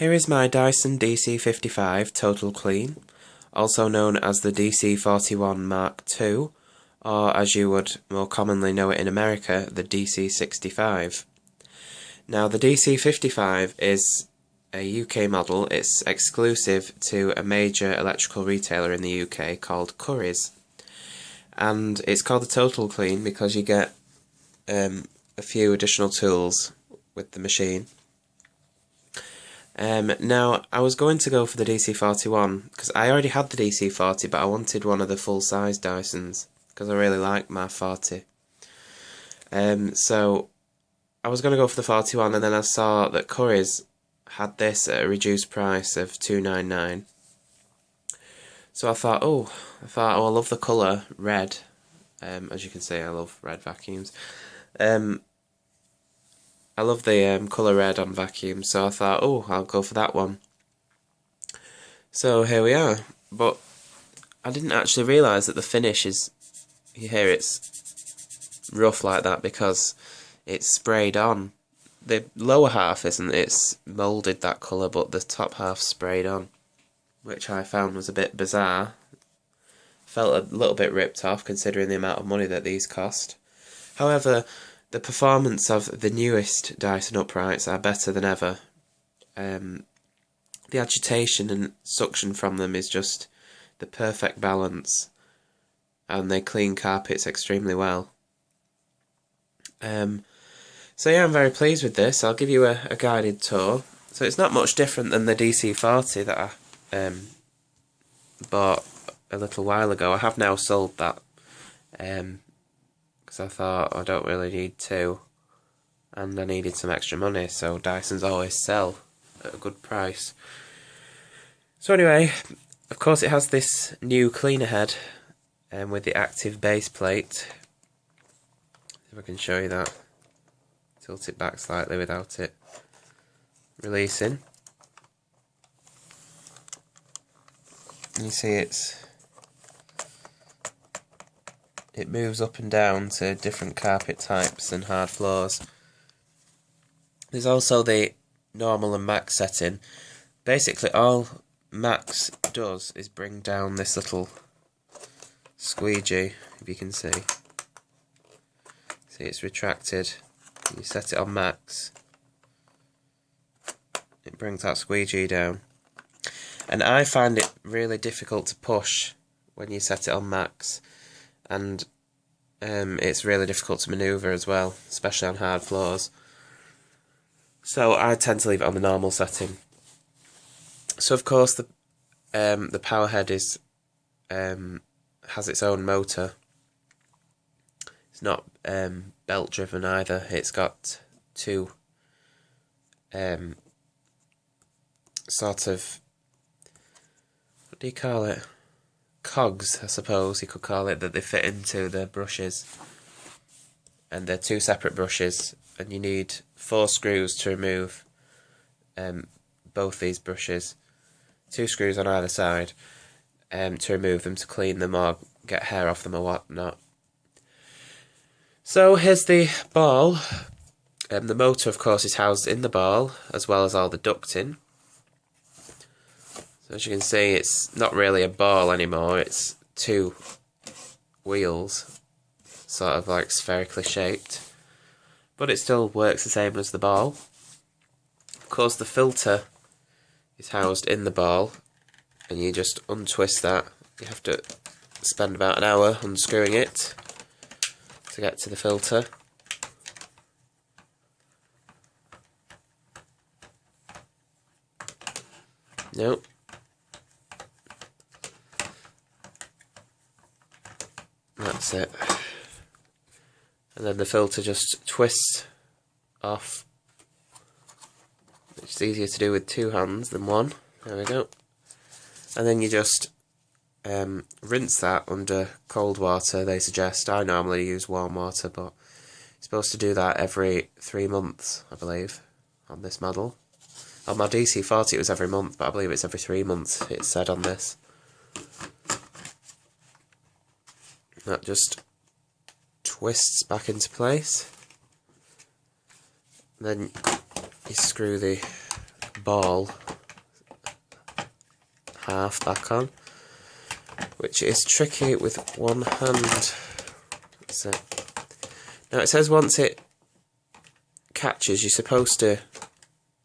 Here is my Dyson DC55 Total Clean, also known as the DC41 Mark II, or as you would more commonly know it in America, the DC65. Now the DC55 is a UK model. It's exclusive to a major electrical retailer in the UK called Currys, and it's called the Total Clean because you get a few additional tools with the machine. Now, I was going to go for the DC41 because I already had the DC40, but I wanted one of the full-size Dysons because I really like my 40. So I was going to go for the 41, and then I saw that Currys had this at a reduced price of $2.99. So I thought, oh, I love the colour red. As you can see, I love red vacuums. I love the colour red on vacuum, so I thought, oh, I'll go for that one. So here we are, but I didn't actually realise that the finish is, you hear it's rough like that because it's sprayed on. The lower half isn't, it's moulded that colour, but the top half's sprayed on, which I found was a bit bizarre. Felt a little bit ripped off considering the amount of money that these cost. However, the performance of the newest Dyson uprights are better than ever. The agitation and suction from them is just the perfect balance, and they clean carpets extremely well. So yeah, I'm very pleased with this. I'll give you a guided tour. So it's not much different than the DC40 that I bought a little while ago. I have now sold that. Because I thought I don't really need two, and I needed some extra money, so Dysons always sell at a good price. So anyway, of course it has this new cleaner head with the active base plate. If I can show you that. Tilt it back slightly without it releasing. And you see it moves up and down to different carpet types and hard floors. There's also the normal and max setting. Basically all max does is bring down this little squeegee, if you can see. See, it's retracted. You set it on max, it brings that squeegee down. And I find it really difficult to push when you set it on max. And it's really difficult to manoeuvre as well, especially on hard floors. So I tend to leave it on the normal setting. So of course the power head is has its own motor. It's not belt driven either. It's got two sort of, what do you call it? Cogs, I suppose you could call it, that they fit into the brushes, and they're two separate brushes, and you need 4 screws to remove both these brushes, 2 screws on either side to remove them, to clean them or get hair off them or whatnot. So here's the ball. The motor of course is housed in the ball as well as all the ducting. As you can see, it's not really a ball anymore, it's 2 wheels, sort of like spherically shaped, but it still works the same as the ball. Of course the filter is housed in the ball, and you just untwist that. You have to spend about an hour unscrewing it to get to the filter. Nope. That's it. And then the filter just twists off. It's easier to do with 2 hands than 1. There we go. And then you just rinse that under cold water, they suggest. I normally use warm water, but you're supposed to do that every 3 months, I believe, on this model. On my DC40 it was every month, but I believe it's every 3 months, it said on this. That just twists back into place. Then you screw the ball half back on, which is tricky with one hand. So, now it says once it catches, you're supposed to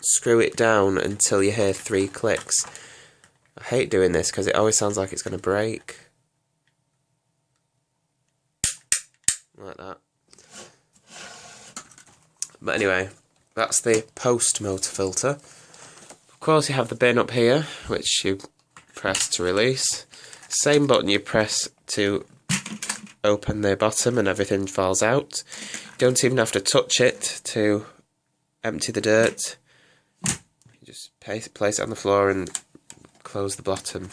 screw it down until you hear 3 clicks. I hate doing this because it always sounds like it's going to break. Like that. But anyway, that's the post motor filter. Of course you have the bin up here, which you press to release. Same button you press to open the bottom and everything falls out. You don't even have to touch it to empty the dirt. You just place it on the floor and close the bottom.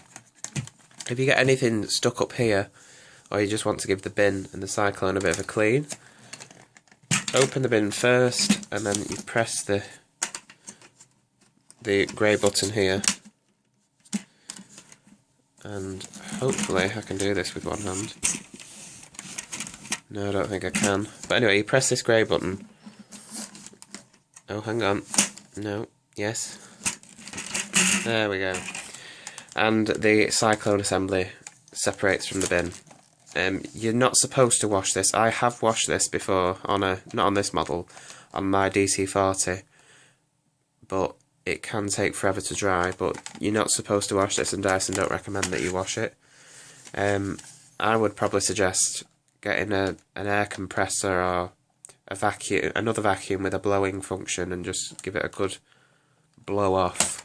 If you get anything stuck up here, or you just want to give the bin and the cyclone a bit of a clean, open the bin first and then you press the grey button here, and hopefully I can do this with one hand. No, I don't think I can. But anyway, you press this grey button. Oh, hang on. No. Yes. There we go. And the cyclone assembly separates from the bin. You're not supposed to wash this. I have washed this before on not on this model, on my DC40, but it can take forever to dry. But you're not supposed to wash this, and Dyson don't recommend that you wash it. I would probably suggest getting an air compressor or another vacuum with a blowing function, and just give it a good blow off.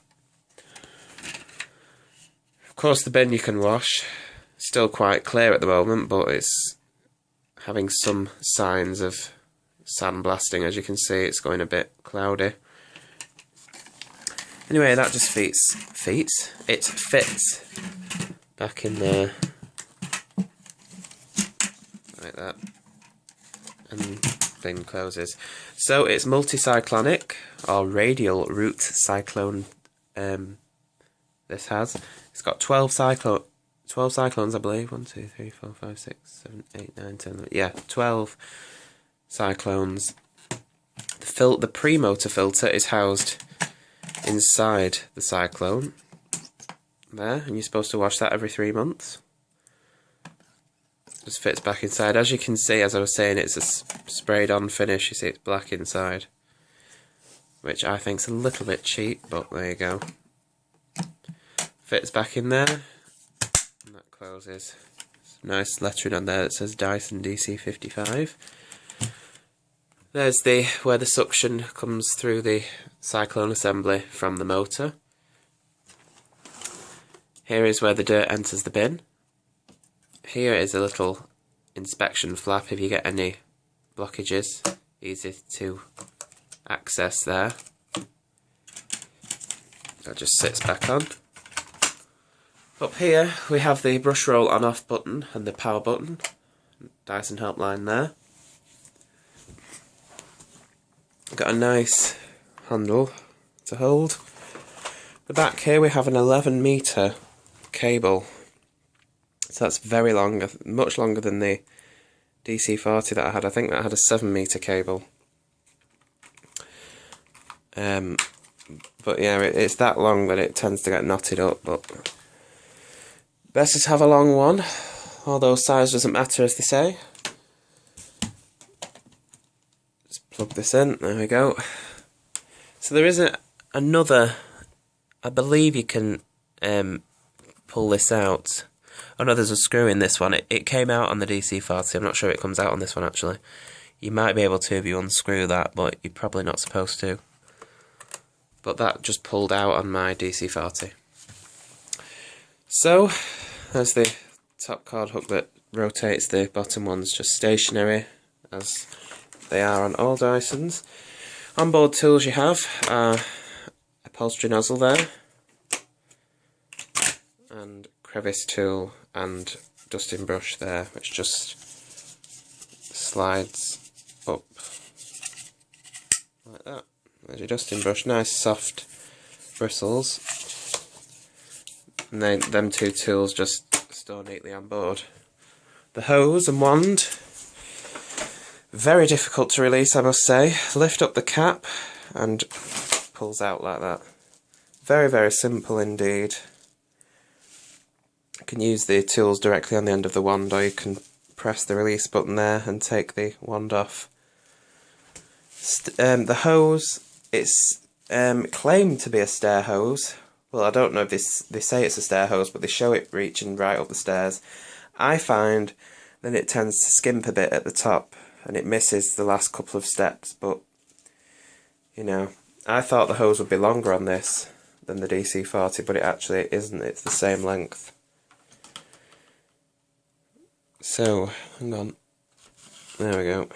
Of course, the bin you can wash. Still quite clear at the moment, but it's having some signs of sandblasting. As you can see, it's going a bit cloudy. Anyway, that just it fits back in there like that, and bin closes. So it's multi-cyclonic or radial route cyclone. This has. It's got 12 cyclones, I believe. 1, 2, 3, 4, 5, 6, 7, 8, 9, 10. 11. Yeah, 12 cyclones. The pre-motor filter is housed inside the cyclone. There, and you're supposed to wash that every 3 months. Just fits back inside. As you can see, as I was saying, it's a sprayed on finish. You see it's black inside, which I think's a little bit cheap, but there you go. Fits back in there. Closes. Nice lettering on there that says Dyson DC55. There's where the suction comes through the cyclone assembly from the motor. Here is where the dirt enters the bin. Here is a little inspection flap if you get any blockages. Easy to access there. That just sits back on. Up here we have the brush roll on off button and the power button. Dyson helpline there. Got a nice handle to hold. The back here we have an 11-metre cable. So that's very long, much longer than the DC40 that I had. I think that had a 7-metre cable. But yeah, it's that long that it tends to get knotted up, but best is to have a long one, although size doesn't matter, as they say. Just plug this in, there we go. So there is another, I believe you can pull this out. Oh no, there's a screw in this one. It came out on the DC40, I'm not sure it comes out on this one actually. You might be able to if you unscrew that, but you're probably not supposed to. But that just pulled out on my DC40. So, there's the top cord hook that rotates. The bottom one's just stationary, as they are on all Dysons. Onboard tools you have are upholstery nozzle there, and crevice tool and dusting brush there, which just slides up like that. There's your dusting brush, nice soft bristles. And then them two tools just store neatly on board. The hose and wand, very difficult to release, I must say. Lift up the cap and pulls out like that. Very, very simple indeed. can use the tools directly on the end of the wand, or you can press the release button there and take the wand off. The hose, it's claimed to be a stair hose. Well, I don't know if they say it's a stair hose, but they show it reaching right up the stairs. I find that it tends to skimp a bit at the top and it misses the last couple of steps, but you know, I thought the hose would be longer on this than the DC40, but it actually isn't. It's the same length. So, hang on. There we go.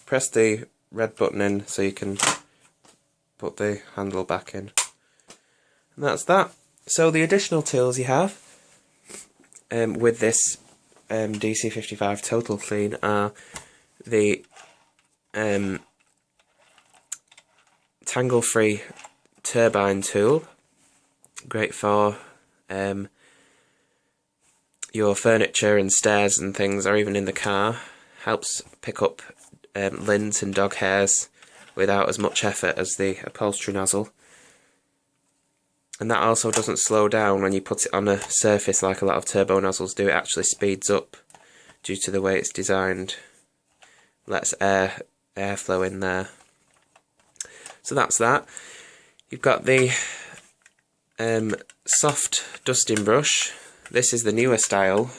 Press the red button in so you can put the handle back in. And that's that. So the additional tools you have with this DC55 Total Clean are the tangle-free turbine tool, great for your furniture and stairs and things, or even in the car. Helps pick up lint and dog hairs without as much effort as the upholstery nozzle. And that also doesn't slow down when you put it on a surface like a lot of turbo nozzles do. It actually speeds up due to the way it's designed. Lets airflow in there. So that's that. You've got the soft dusting brush. This is the newer style.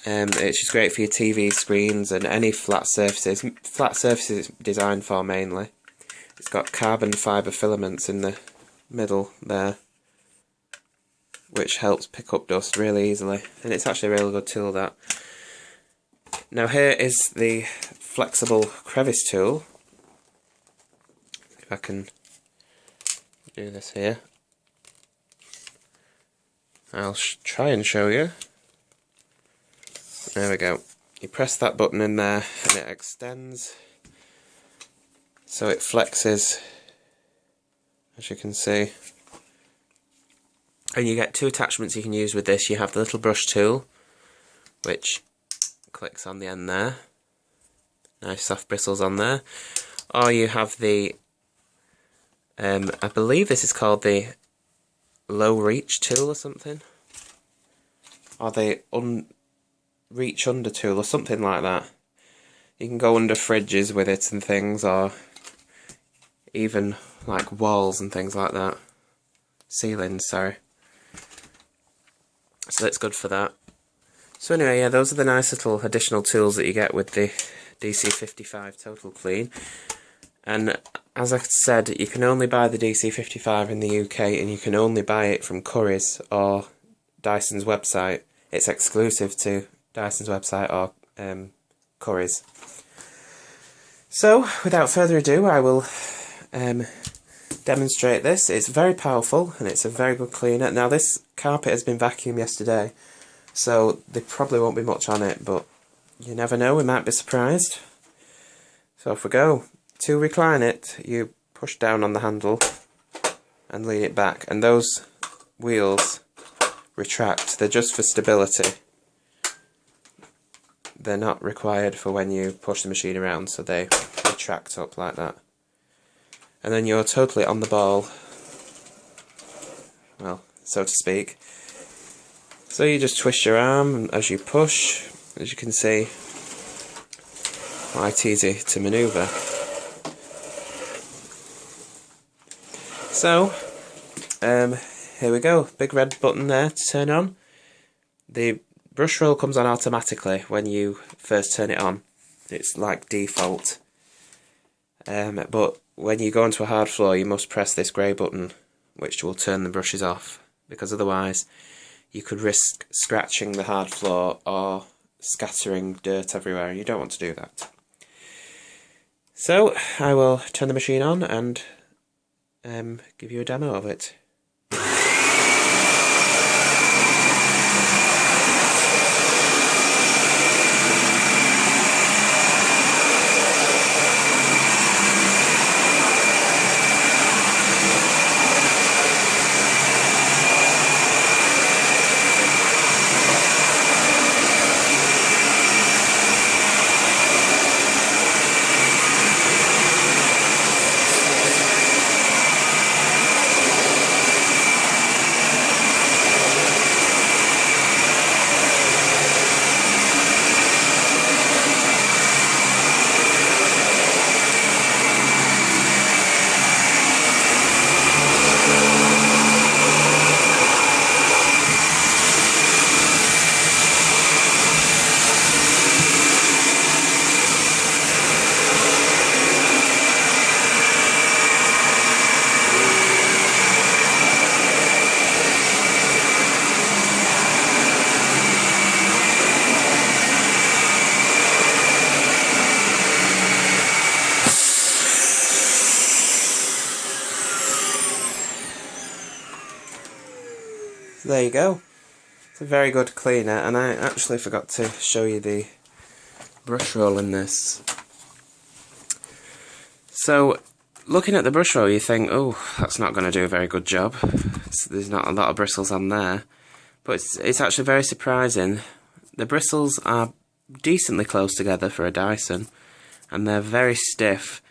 It's just great for your TV screens and any flat surfaces. Flat surfaces it's designed for mainly. It's got carbon fibre filaments in the middle there, which helps pick up dust really easily. And it's actually a really good tool, that. Now here is the flexible crevice tool. If I can do this here. I'll try and show you. There we go. You press that button in there and it extends. So it flexes, as you can see. And you get two attachments you can use with this. You have the little brush tool, which clicks on the end there. Nice soft bristles on there. Or you have the, I believe this is called the low reach tool or something. Or the reach under tool or something like that. You can go under fridges with it and things, or even like walls and things like that. Ceilings, sorry. So that's good for that. So anyway, yeah, those are the nice little additional tools that you get with the DC55 Total Clean. And as I said, you can only buy the DC55 in the UK, and you can only buy it from Currys or Dyson's website. It's exclusive to Dyson's website or Currys. So, without further ado, I will demonstrate this. It's very powerful and it's a very good cleaner. Now this carpet has been vacuumed yesterday, so there probably won't be much on it, but you never know, we might be surprised. So if we go to recline it, you push down on the handle and lean it back, and those wheels retract. They're just for stability. They're not required for when you push the machine around, so they retract up like that. And then you're totally on the ball, well, so to speak. So you just twist your arm as you push. As you can see, quite easy to manoeuvre. So, here we go. Big red button there to turn on. The brush roll comes on automatically when you first turn it on. It's like default. But when you go onto a hard floor, you must press this grey button, which will turn the brushes off, because otherwise you could risk scratching the hard floor or scattering dirt everywhere, and you don't want to do that. So I will turn the machine on and give you a demo of it. So there you go. It's a very good cleaner, and I actually forgot to show you the brush roll in this. So, looking at the brush roll, you think, oh, that's not going to do a very good job. There's not a lot of bristles on there. But it's actually very surprising. The bristles are decently close together for a Dyson, and they're very stiff.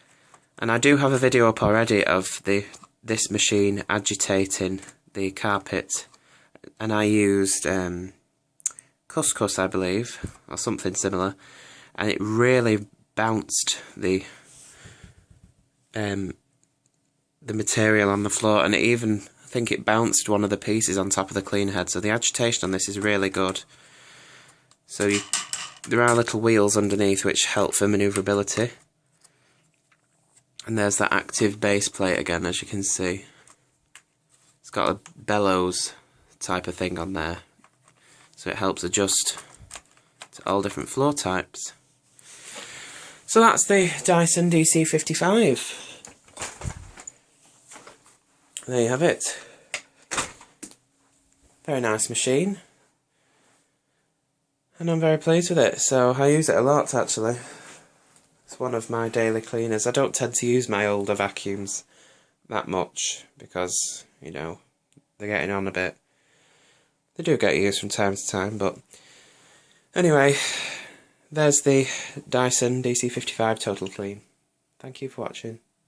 And I do have a video up already of this machine agitating the carpet, and I used couscous, I believe, or something similar, and it really bounced the material on the floor, and it even, I think it bounced one of the pieces on top of the clean head. So the agitation on this is really good. So there are little wheels underneath which help for manoeuvrability. And there's that active base plate again, as you can see. It's got a bellows type of thing on there, so it helps adjust to all different floor types. So that's the Dyson DC55. There you have it. Very nice machine, and I'm very pleased with it. So I use it a lot, actually. It's one of my daily cleaners. I don't tend to use my older vacuums that much because, you know, they're getting on a bit. They do get used from time to time, but anyway, there's the Dyson DC55 Total Clean. Thank you for watching.